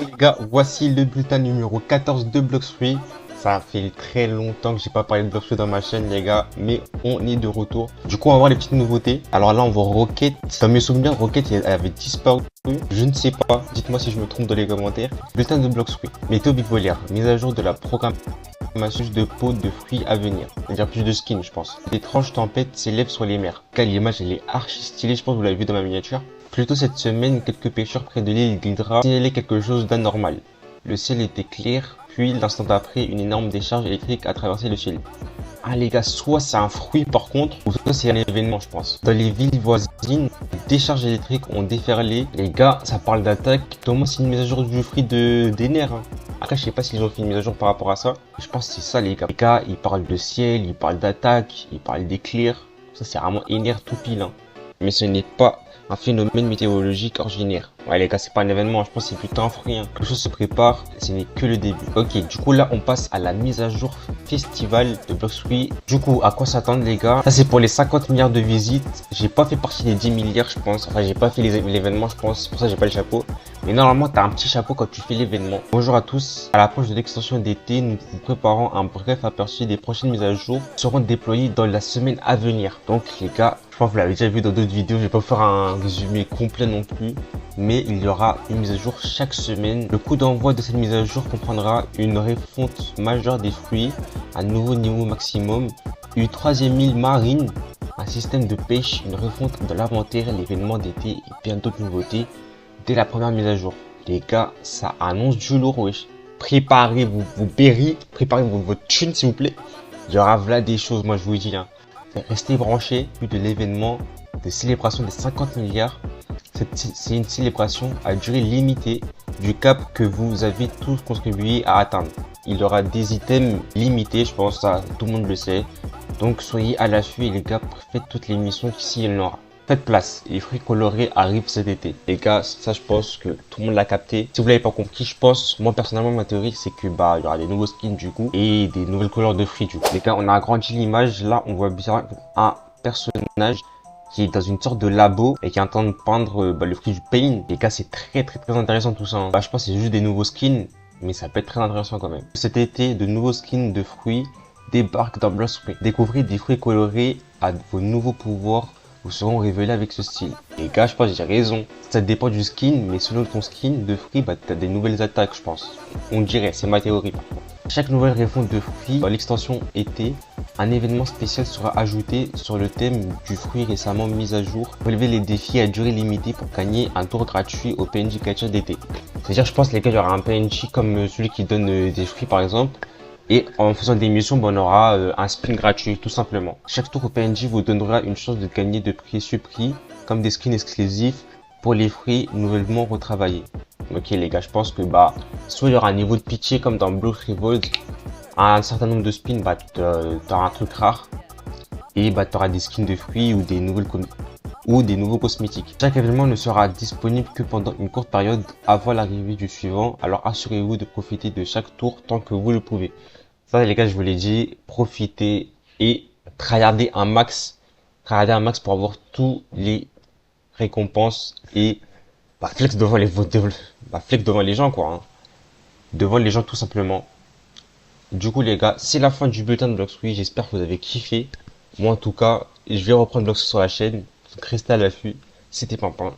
Les gars, voici le bulletin numéro 14 de Bloxfruit. Ça fait très longtemps que j'ai pas parlé de Bloxfruit dans ma chaîne, les gars, mais on est de retour. Du coup, on va voir les petites nouveautés. Alors là, on voit Rocket. Dans mes souvenirs, Rocket elle avait disparu. Je ne sais pas. Dites-moi si je me trompe dans les commentaires. Bulletin de Bloxfruit. Météo Big Volière. Mise à jour de la programmation de pots de fruits à venir. C'est-à-dire plus de skins, je pense. L'étrange tempête s'élève sur les mers. Quelle image, elle est archi stylée. Je pense que vous l'avez vu dans ma miniature. Plus tôt cette semaine, quelques pêcheurs près de l'île d'Hydra signalaient quelque chose d'anormal. Le ciel était clair, puis l'instant d'après, une énorme décharge électrique a traversé le ciel. Ah les gars, soit c'est un fruit par contre, ou soit c'est un événement je pense. Dans les villes voisines, des décharges électriques ont déferlé. Les gars, ça parle d'attaque. Thomas, c'est une mise à jour du fruit des nerfs. Après, je sais pas s'ils ont fait une mise à jour par rapport à ça. Je pense que c'est ça les gars. Les gars, ils parlent de ciel, ils parlent d'attaque, ils parlent d'éclairs. Ça c'est vraiment énerve tout pile. Hein. Mais ce n'est pas un phénomène météorologique ordinaire. Ouais les gars, c'est pas un événement, je pense que c'est plutôt un fruit. Hein. Quelque chose se prépare, ce n'est que le début. Ok, du coup là on passe à la mise à jour festival de Bloxfruit. Du coup, à quoi s'attendre les gars? Ça c'est pour les 50 milliards de visites. J'ai pas fait partie des 10 milliards je pense. Enfin j'ai pas fait l'événement je pense, c'est pour ça que j'ai pas le chapeau. Mais normalement t'as un petit chapeau quand tu fais l'événement. Bonjour à tous, à l'approche de l'extension d'été, nous vous préparons un bref aperçu des prochaines mises à jour qui seront déployées dans la semaine à venir. Donc les gars, je pense que vous l'avez déjà vu dans d'autres vidéos, je vais pas faire un résumé complet non plus. Mais il y aura une mise à jour chaque semaine. Le coup d'envoi de cette mise à jour comprendra une refonte majeure des fruits, un nouveau niveau maximum, une troisième île marine, un système de pêche, une refonte de l'inventaire, l'événement d'été et bien d'autres nouveautés dès la première mise à jour. Les gars, ça annonce du lourd, wesh. Préparez-vous vos berries, préparez-vous votre thune s'il vous plaît. Il y aura là des choses, moi je vous dis. Hein. Restez branchés, plus de l'événement de célébration des 50 milliards. C'est une célébration à durée limitée du cap que vous avez tous contribué à atteindre. Il y aura des items limités, je pense, ça tout le monde le sait. Donc soyez à l'affût et les gars, faites toutes les missions qu'ici il y en aura. Faites place, les fruits colorés arrivent cet été. Les gars, ça je pense que tout le monde l'a capté. Si vous l'avez pas compris, je pense, moi personnellement ma théorie c'est que bah il y aura des nouveaux skins du coup et des nouvelles couleurs de fruits du coup. Les gars, on a agrandi l'image, là on voit bien un personnage qui est dans une sorte de labo et qui est en train de peindre le fruit du pain. Les gars, c'est très intéressant tout ça. Hein. Bah, je pense que c'est juste des nouveaux skins, mais ça peut être très intéressant quand même. Cet été, de nouveaux skins de fruits débarquent dans Bloxfruit. Découvrez des fruits colorés à vos nouveaux pouvoirs vous seront révélés avec ce style. Les gars, je pense que j'ai raison. Ça dépend du skin, mais selon ton skin de fruits, bah t'as des nouvelles attaques, je pense. On dirait, c'est ma théorie. Chaque nouvelle refonte de fruits dans l'extension été, un événement spécial sera ajouté sur le thème du fruit récemment mis à jour. Relever les défis à durée limitée pour gagner un tour gratuit au PNJ Gacha d'été. C'est-à-dire, je pense les gars, il y aura un PNJ comme celui qui donne des fruits par exemple. Et en faisant des missions, on aura un spin gratuit tout simplement. Chaque tour au PNJ vous donnera une chance de gagner de précieux prix comme des skins exclusifs pour les fruits nouvellement retravaillés. Ok les gars, je pense que bah soit il y aura un niveau de pitié comme dans Blue Revolt, un certain nombre de spins, bah t'auras un truc rare et bah t'auras des skins de fruits ou des nouveaux cosmétiques. Chaque événement ne sera disponible que pendant une courte période avant l'arrivée du suivant, alors assurez-vous de profiter de chaque tour tant que vous le pouvez. Ça les gars, je vous l'ai dit, profitez et tryhardez un max pour avoir tous les récompenses et flex devant flex devant les gens quoi. Hein. Devant les gens tout simplement. Du coup les gars, c'est la fin du bulletin de Bloxfruit, j'espère que vous avez kiffé. Moi en tout cas, je vais reprendre Bloxfruit sur la chaîne. Restez à l'affût, c'était Pimpin.